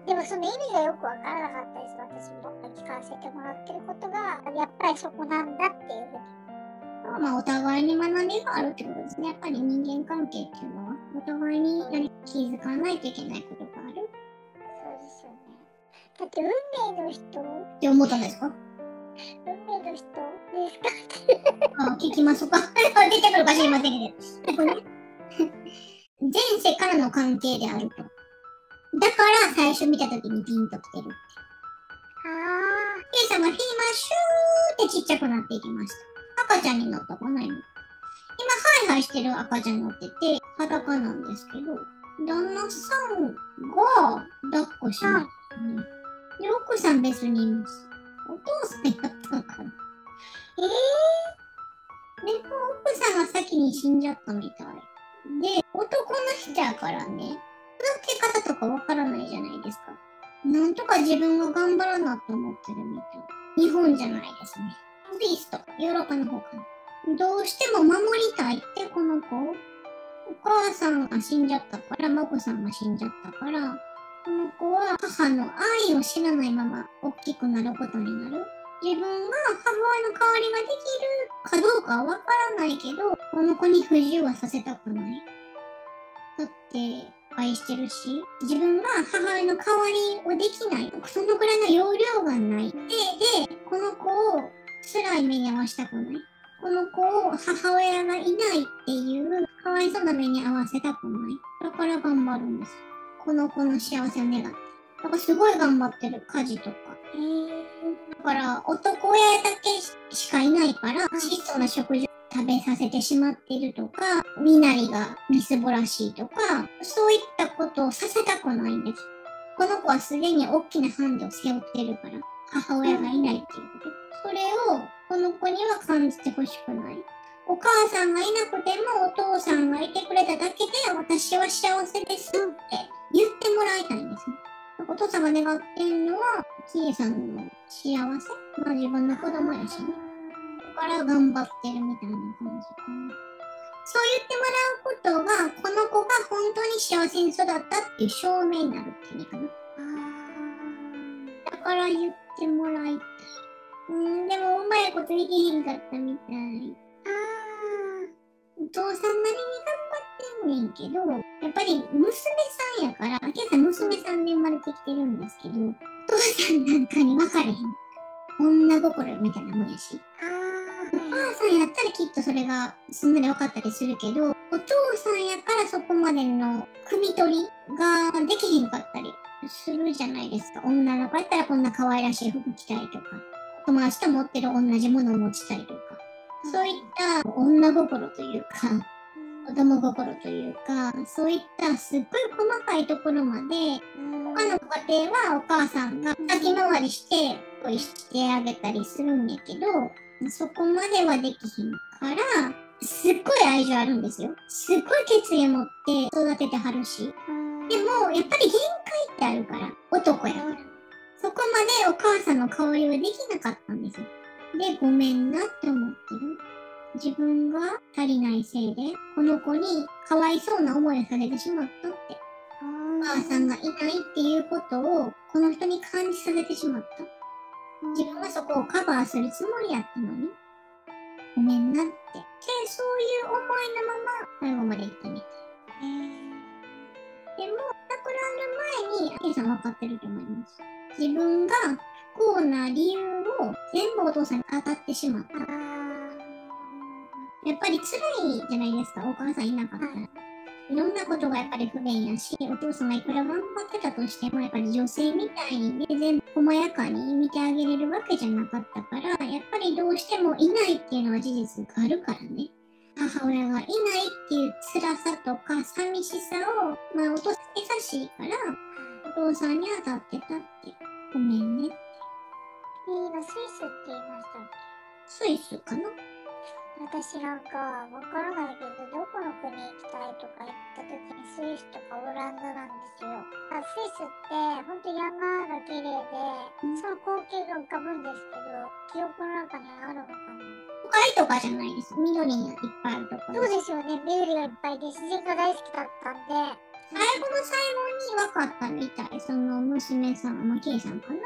でもその意味がよくわからなかったです。私も聞かせてもらってることが、やっぱりそこなんだっていうふうに。まあお互いに学びがあるってことですね。やっぱり人間関係っていうのはお互いに気づかないといけないことがある。そうですよね。だって運命の人って思ったんですか？運命の人ですか？あ、聞きますか？出てくるか知りませんけど。前世からの関係であると。だから最初見たときにピンときてる。ケイさんがヒーマシューってちっちゃくなっていきました。赤ちゃんになったかな今。今、ハイハイしてる赤ちゃんに乗ってて、裸なんですけど、旦那さんが抱っこしないですね。で、奥さん別にいます。お父さんやったのかな。で、奥さんが先に死んじゃったみたい。で、男の人やからね、育て方とかわからないじゃないですか。なんとか自分が頑張らなって思ってるみたい。日本じゃないですね。イースト、ヨーロッパの方かな。どうしても守りたいってこの子。お母さんが死んじゃったから、孫さんが死んじゃったから、この子は母の愛を知らないまま大きくなることになる。自分が母親の代わりができるかどうかはわからないけど、この子に不自由はさせたくない。だって愛してるし、自分が母親の代わりをできない。そのくらいの容量がない。で、この子を辛い目に遭わしたくない。この子を母親がいないっていうかわいそうな目に遭わせたくない。だから頑張るんです。この子の幸せを願って。だからすごい頑張ってる。家事とか。だから男親だけしかいないから、質素な食事を食べさせてしまっているとか、身なりがみすぼらしいとか、そういったことをさせたくないんです。この子はすでに大きなハンデを背負ってるから、母親がいないっていうこと。それをこの子には感じてほしくない。お母さんがいなくてもお父さんがいてくれただけで私は幸せですって言ってもらいたいんですね。お父さんが願ってるのは、キエさんの幸せ。まあ自分の子供やしね。だから頑張ってるみたいな感じかな。そう言ってもらうことが、この子が本当に幸せに育ったっていう証明になるっていう意味かな。だから言ってもらいたい。でもうまいことできへんかったみたい。お父さんなりに頑張ってんねんけど、やっぱり娘さんやから、ケイさん娘さんで生まれてきてるんですけど、お父さんなんかに分かれへん。女心みたいなもんやし。お母さんやったらきっとそれがすんなり分かったりするけど、お父さんやからそこまでの汲み取りができへんかったりするじゃないですか。女の子やったらこんな可愛らしい服着たいとか、友達と持ってる同じものを持ちたいとか、そういった女心というか、子供心というか、そういったすっごい細かいところまで、他の家庭はお母さんが先回りして恋してあげたりするんやけど、そこまではできひんから、すっごい愛情あるんですよ。すっごい決意を持って育ててはるし。でも、やっぱり限界ってあるから、男やから。そこまでお母さんの香りはできなかったんですよ。で、ごめんなって思ってる。自分が足りないせいで、この子にかわいそうな思いをさせてしまったって。お母さんがいないっていうことを、この人に感じさせてしまった。自分はそこをカバーするつもりやったのに、ごめんなって。で、そういう思いのまま最後まで行ったみたい。でも、亡くなるに A さん分かってると思います。自分が不幸な理由を全部お父さんに当たってしまった。やっぱり辛いじゃないですか、お母さんいなかったら。いろんなことがやっぱり不便やし、お父さんがいくら頑張ってたとしても、やっぱり女性みたいにね、全部細やかに見てあげれるわけじゃなかったから、やっぱりどうしてもいないっていうのは事実があるからね。母親がいないっていう辛さとか寂しさを、お父さん優しいから、お父さんに当たってたって。ごめんね。今スイスって言いましたっけ？スイスかな？私なんかわからないけど、どこの国行きたいとか言った時にスイスとかオランダなんですよ。スイスってほんと山が綺麗で、その光景が浮かぶんですけど、記憶の中にあるのかな？都会とかじゃないです。緑がいっぱいあるところ。そうですよね。緑がいっぱいで自然が大好きだったんで。最後の最後に分かったみたい。その娘さん、K さんかな。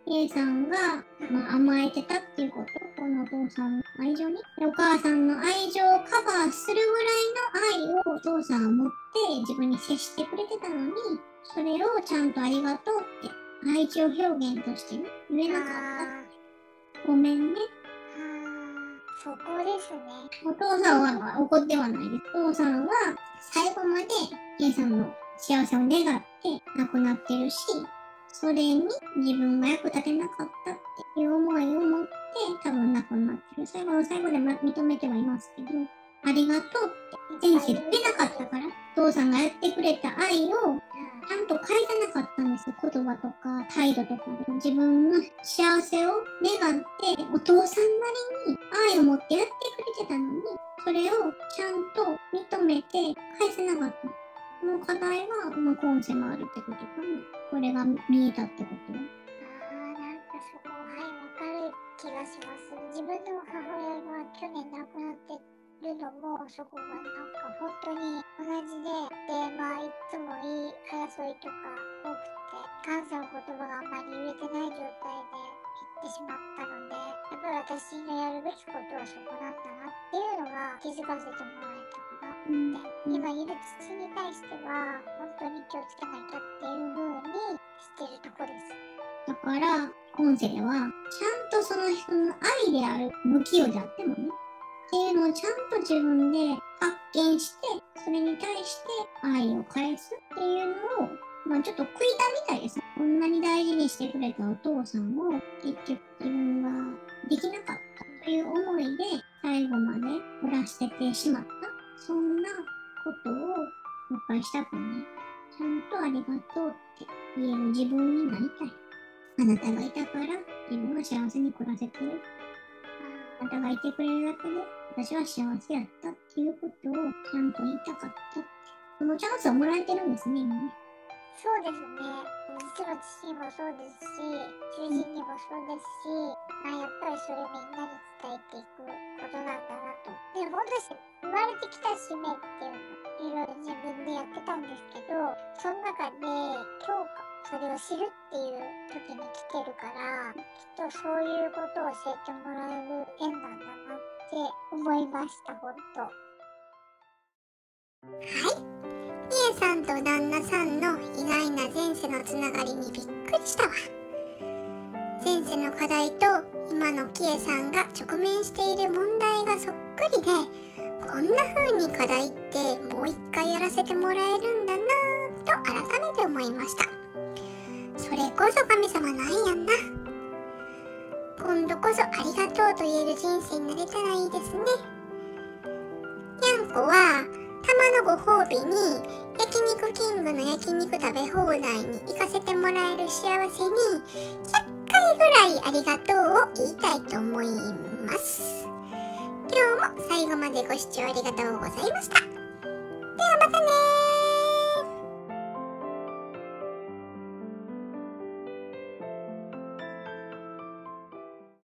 K さんが、甘えてたっていうこと。このお父さんの愛情に。お母さんの愛情をカバーするぐらいの愛をお父さんは持って自分に接してくれてたのに、それをちゃんとありがとうって愛情表現としてね、言えなかった。ごめんね。そこですね。お父さんは怒ってはないです。お父さんは最後まで K さんの幸せを願って亡くなってるし、それに自分が役立てなかったっていう思いを持って多分亡くなってる。最後の最後で認めてはいますけど、ありがとうって前世で出なかったから、お父さんがやってくれた愛をちゃんと返さなかったんですよ。言葉とか態度とかで。自分の幸せを願って、お父さんなりに愛を持ってやってくれてたのに、それをちゃんと認めて返せなかった。この課題は、今世もあるってことかな。これが見えたってことは。なんかそこ、わかる気がします。自分の母親が去年亡くなってるのも、そこがなんか本当に同じで、いつも言い争いとか多くて、感謝の言葉があんまり言えてない状態で言ってしまったので、やっぱり私のやるべきことはそこなんだなっていうのが気づかせてもらえたかなって、今いる父に対しては本当に気をつけなきゃっていう風にしてるとこです。だから、今世では、ちゃんとその人の愛である、不器用であってもね、っていうのをちゃんと自分で発見して、それに対して愛を返すっていうのを、ちょっと悔いたみたいです。こんなに大事にしてくれたお父さんを、結局自分ができなかったという思いで、最後まで暮らしててしまった。そんなことを、やっぱりしたくない。ちゃんとありがとうって言える自分になりたい。あなたがいたから自分が幸せに暮らせてる。あなたがいてくれるだけで私は幸せやったっていうことをちゃんと言いたかったって。そのチャンスをもらえてるんですね、今ね。そうですね。実は父にもそうですし、主人にもそうですし、やっぱりそれみんなに伝えていくことなんだなと。で、本当に生まれてきた使命っていうのいろいろ自分でやってたんですけど、その中で今日それを知るっていう時に来てるから、きっとそういうことを教えてもらえる縁なんだなって思いました、ほんと。はい。みえさんと旦那さんの意外な前世のつながりにびっくりしたわ。前世の課題と今のきえさんが直面している問題がそっくりで、こんな風に課題ってもう一回やらせてもらえるんだなぁと改めて思いました。それこそ神様なんやんな。今度こそありがとうと言える人生になれたらいいですね。にゃんこはたまのご褒美に焼肉キングの焼肉食べ放題に行かせてもらえる幸せに100回ぐらいありがとうを言いたいと思います。今日も最後までご視聴ありがとうございました。ではまたねー。